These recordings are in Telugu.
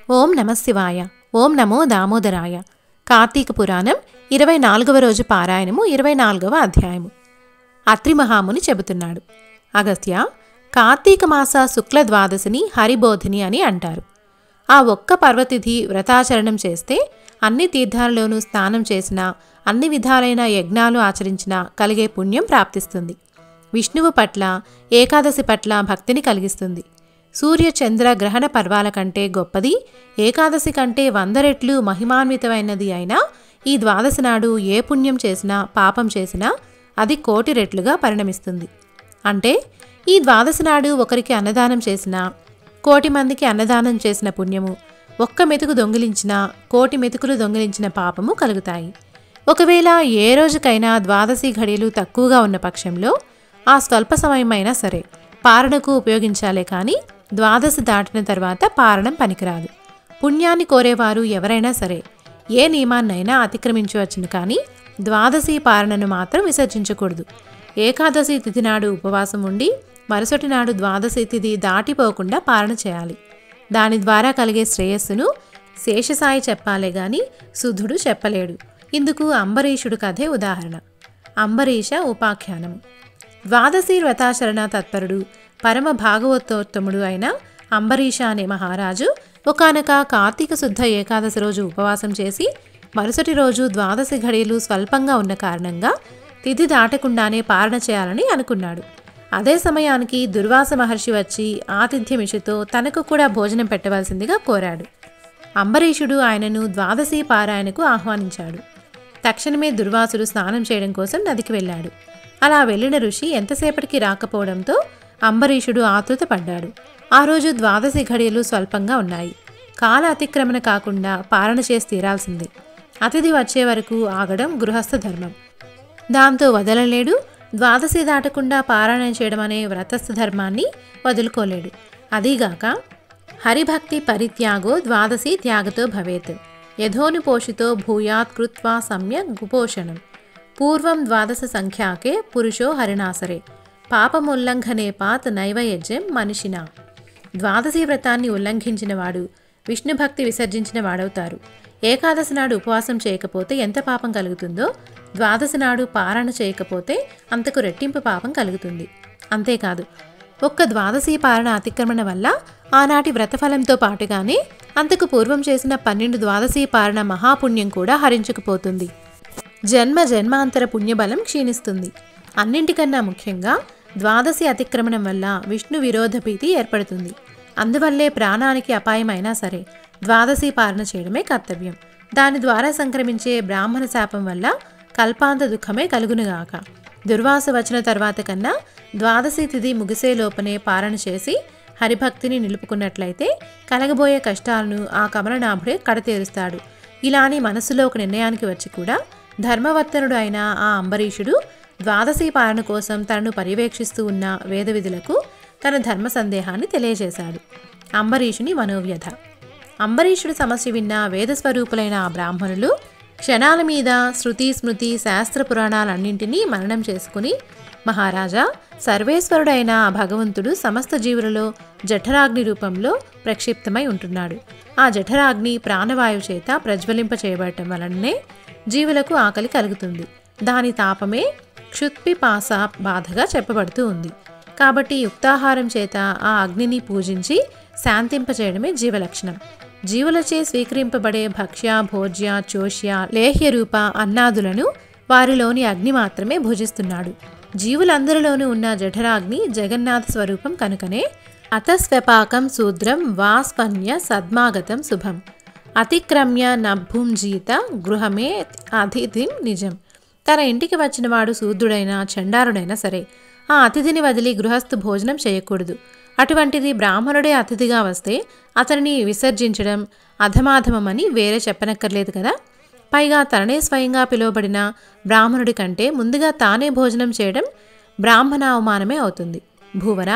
ఓం నమ శివాయ. ఓం నమో దామోదరాయ. కార్తీక పురాణం 24వ రోజు పారాయణము 24వ అధ్యాయము. అత్రి మహాముని చెబుతున్నాడు. అగస్త్య, కార్తీక మాస శుక్ల ద్వాదశిని హరిబోధిని అని అంటారు. ఆ ఒక్క పర్వతిథి వ్రతాచరణం చేస్తే అన్ని తీర్థాలలోనూ స్నానం చేసినా, అన్ని విధాలైన యజ్ఞాలు ఆచరించినా కలిగే పుణ్యం ప్రాప్తిస్తుంది. విష్ణువు పట్ల, ఏకాదశి పట్ల భక్తిని కలిగిస్తుంది. సూర్య చంద్ర గ్రహణ పర్వాల కంటే గొప్పది, ఏకాదశి కంటే 100 రెట్లు మహిమాన్వితమైనది అయినా ఈ ద్వాదశి నాడు ఏ పుణ్యం చేసినా, పాపం చేసినా అది 1,000,000 రెట్లుగా పరిణమిస్తుంది. అంటే ఈ ద్వాదశి నాడు ఒకరికి అన్నదానం చేసినా 1,000,000 మందికి అన్నదానం చేసిన పుణ్యము, ఒక్క మెతుకు దొంగిలించినా 1,000,000 మెతుకులు దొంగిలించిన పాపము కలుగుతాయి. ఒకవేళ ఏ రోజుకైనా ద్వాదశి ఘడియలు తక్కువగా ఉన్న పక్షంలో ఆ స్వల్ప సమయమైనా సరే పారణకు ఉపయోగించాలే కానీ ద్వాదశి దాటిన తర్వాత పారణం పనికిరాదు. పుణ్యాన్ని కోరేవారు ఎవరైనా సరే ఏ నియమాన్నైనా అతిక్రమించవచ్చును కానీ ద్వాదశి పారణను మాత్రం విసర్జించకూడదు. ఏకాదశి తిథి నాడు ఉపవాసం ఉండి మరుసటి నాడు ద్వాదశి తిథి దాటిపోకుండా పారణ చేయాలి. దాని ద్వారా కలిగే శ్రేయస్సును శేషసాయి చెప్పాలే గాని సుధుడు చెప్పలేడు. ఇందుకు అంబరీషుడు కథే ఉదాహరణ. అంబరీష ఉపాఖ్యానము. ద్వాదశి వ్రతాచరణ తత్పరుడు, పరమ భాగవతోత్తముడు అయిన అంబరీష అనే మహారాజు ఒకానొక కార్తీక శుద్ధ ఏకాదశి రోజు ఉపవాసం చేసి మరుసటి రోజు ద్వాదశి ఘడియలు స్వల్పంగా ఉన్న కారణంగా తిథి దాటకుండానే పారణ చేయాలని అనుకున్నాడు. అదే సమయానికి దుర్వాస మహర్షి వచ్చి ఆతిథ్యమిషుతో తనకు కూడా భోజనం పెట్టవలసిందిగా కోరాడు. అంబరీషుడు ఆయనను ద్వాదశి పారాయణకు ఆహ్వానించాడు. తక్షణమే దుర్వాసుడు స్నానం చేయడం కోసం నదికి వెళ్ళాడు. అలా వెళ్ళిన ఋషి ఎంతసేపటికి రాకపోవడంతో అంబరీషుడు ఆతృత పడ్డాడు. ఆ రోజు ద్వాదశి ఘడియలు స్వల్పంగా ఉన్నాయి. కాల అతిక్రమణ కాకుండా పారణ చేసి తీరాల్సింది. అతిథి వచ్చే వరకు ఆగడం గృహస్థ ధర్మం. దాంతో వదలలేడు. ద్వాదశి దాటకుండా పారాయణ చేయడం అనే వ్రతస్థ ధర్మాన్ని వదులుకోలేడు. అదీగాక హరిభక్తి పరిత్యాగో ద్వాదశి త్యాగతో భవేత్, యథోనుపోషితో భూయాత్ కృత్వా సమ్యక్ గుపోషణం, పూర్వం ద్వాదశ సంఖ్యాకే పురుషో హరినాసరే, పాపముల్లంఘనే పాత్ నైవయజ్యం మనిషినా. ద్వాదశి వ్రతాన్ని ఉల్లంఘించిన వాడు విష్ణుభక్తి విసర్జించిన వాడవుతారు. ఏకాదశి నాడు ఉపవాసం చేయకపోతే ఎంత పాపం కలుగుతుందో ద్వాదశి నాడు పారణ చేయకపోతే అంతకు రెట్టింపు పాపం కలుగుతుంది. అంతేకాదు, ఒక్క ద్వాదశి పారణ అతిక్రమణ వల్ల ఆనాటి వ్రతఫలంతో పాటుగానే అంతకు పూర్వం చేసిన 12 ద్వాదశి పారణ మహాపుణ్యం కూడా హరించుకుపోతుంది. జన్మ జన్మాంతర పుణ్యబలం క్షీణిస్తుంది. అన్నింటికన్నా ముఖ్యంగా ద్వాదశి అతిక్రమణం వల్ల విష్ణు విరోధ భీతి ఏర్పడుతుంది. అందువల్లే ప్రాణానికి అపాయమైనా సరే ద్వాదశి పారణ చేయడమే కర్తవ్యం. దాని ద్వారా సంక్రమించే బ్రాహ్మణ శాపం వల్ల కల్పాంత దుఃఖమే కలుగునుగాక. దుర్వాస వచ్చిన తర్వాత కన్నా ద్వాదశి తిథి ముగిసే లోపనే పారణ చేసి హరిభక్తిని నిలుపుకున్నట్లయితే కలగబోయే కష్టాలను ఆ కమలనాభుడే కడతేరుస్తాడు. ఇలా అని మనసులో ఒక నిర్ణయానికి వచ్చి కూడా ధర్మవర్తనుడు అయిన ఆ అంబరీషుడు ద్వాదశి పాలన కోసం తనను పర్యవేక్షిస్తూ ఉన్న వేద విధులకు తన ధర్మ సందేహాన్ని తెలియజేశాడు. అంబరీషుని మనోవ్యధ. అంబరీషుడి సమస్య విన్న వేదస్వరూపులైన ఆ బ్రాహ్మణులు క్షణాల మీద శృతి స్మృతి శాస్త్ర పురాణాలన్నింటినీ మననం చేసుకుని, మహారాజా, సర్వేశ్వరుడైన ఆ భగవంతుడు సమస్త జీవులలో జఠరాగ్ని రూపంలో ప్రక్షిప్తమై ఉంటున్నాడు. ఆ జఠరాగ్ని ప్రాణవాయువు చేత ప్రజ్వలింప చేయబడటం వలననే జీవులకు ఆకలి కలుగుతుంది. దాని తాపమే క్షుత్పిపాస బాధగా చెప్పబడుతూ ఉంది. కాబట్టి యుక్తాహారం చేత ఆ అగ్నిని పూజించి శాంతింపచేయడమే జీవలక్షణం. జీవులచే స్వీకరింపబడే భక్ష్య, భోజ్య, చోష్య, లేహ్య రూప అన్నాదులను వారిలోని అగ్ని మాత్రమే భుజిస్తున్నాడు. జీవులందరిలోనూ ఉన్న జఠరాగ్ని జగన్నాథ స్వరూపం కనుకనే అతస్వ్యపాకం శూద్రం వాస్పన్య సద్మాగతం శుభం, అతిక్రమ్య నభుంజీత గృహమే అతిథిం నిజం. తన ఇంటికి వచ్చిన వాడు శూద్రుడైనా చండారుడైనా సరే ఆ అతిథిని వదిలి గృహస్థు భోజనం చేయకూడదు. అటువంటిది బ్రాహ్మణుడే అతిథిగా వస్తే అతనిని విసర్జించడం అధమాధమని వేరే చెప్పనక్కర్లేదు కదా. పైగా తననే స్వయంగా పిలువబడిన బ్రాహ్మణుడి కంటే ముందుగా తానే భోజనం చేయడం బ్రాహ్మణ అవమానమే అవుతుంది. భూవర,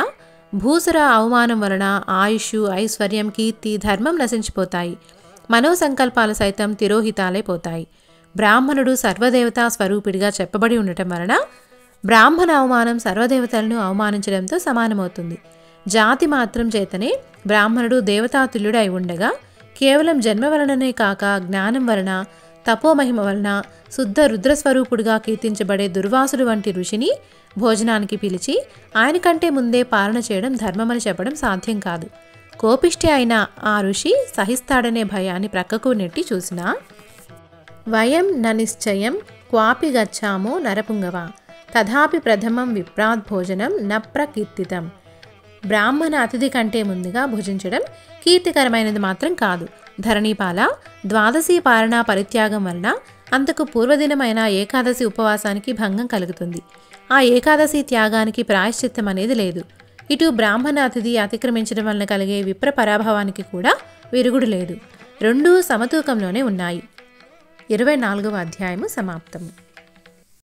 భూసుర అవమానం వలన ఆయుష్, ఐశ్వర్యం, కీర్తి, ధర్మం నశించిపోతాయి. మనోసంకల్పాలు సైతం తిరోహితాలైపోతాయి. బ్రాహ్మణుడు సర్వదేవతా స్వరూపిడిగా చెప్పబడి ఉండటం వలన బ్రాహ్మణ అవమానం సర్వదేవతలను అవమానించడంతో సమానమవుతుంది. జాతి మాత్రం చేతనే బ్రాహ్మణుడు దేవతాతుల్యుడు అయి ఉండగా కేవలం జన్మ వలననే కాక జ్ఞానం వలన, తపోమహిమ వలన శుద్ధ రుద్రస్వరూపుడుగా కీర్తించబడే దుర్వాసుడు వంటి ఋషిని భోజనానికి పిలిచి ఆయన కంటే ముందే పాలన చేయడం ధర్మమని చెప్పడం సాధ్యం కాదు. కోపిష్టి అయిన ఆ ఋషి సహిస్తాడనే భయాన్ని ప్రక్కకు నెట్టి చూసినా వయం న నిశ్చయం క్వాపి గచ్చామో నరపుంగవ తథాపి ప్రథమం విప్రాత్ భోజనం న ప్రకీర్తితం. బ్రాహ్మణ అతిథి కంటే ముందుగా భుజించడం కీర్తికరమైనది మాత్రం కాదు. ధరణీపాల ద్వాదశి పాలనా పరిత్యాగం వలన అంతకు పూర్వదినమైన ఏకాదశి ఉపవాసానికి భంగం కలుగుతుంది. ఆ ఏకాదశి త్యాగానికి ప్రాయశ్చిత్తం అనేది లేదు. ఇటు బ్రాహ్మణ అతిథి అతిక్రమించడం వలన కలిగే విప్ర పరాభవానికి కూడా విరుగుడు లేదు. రెండూ సమతూకంలోనే ఉన్నాయి. 24వ అధ్యాయము సమాప్తము.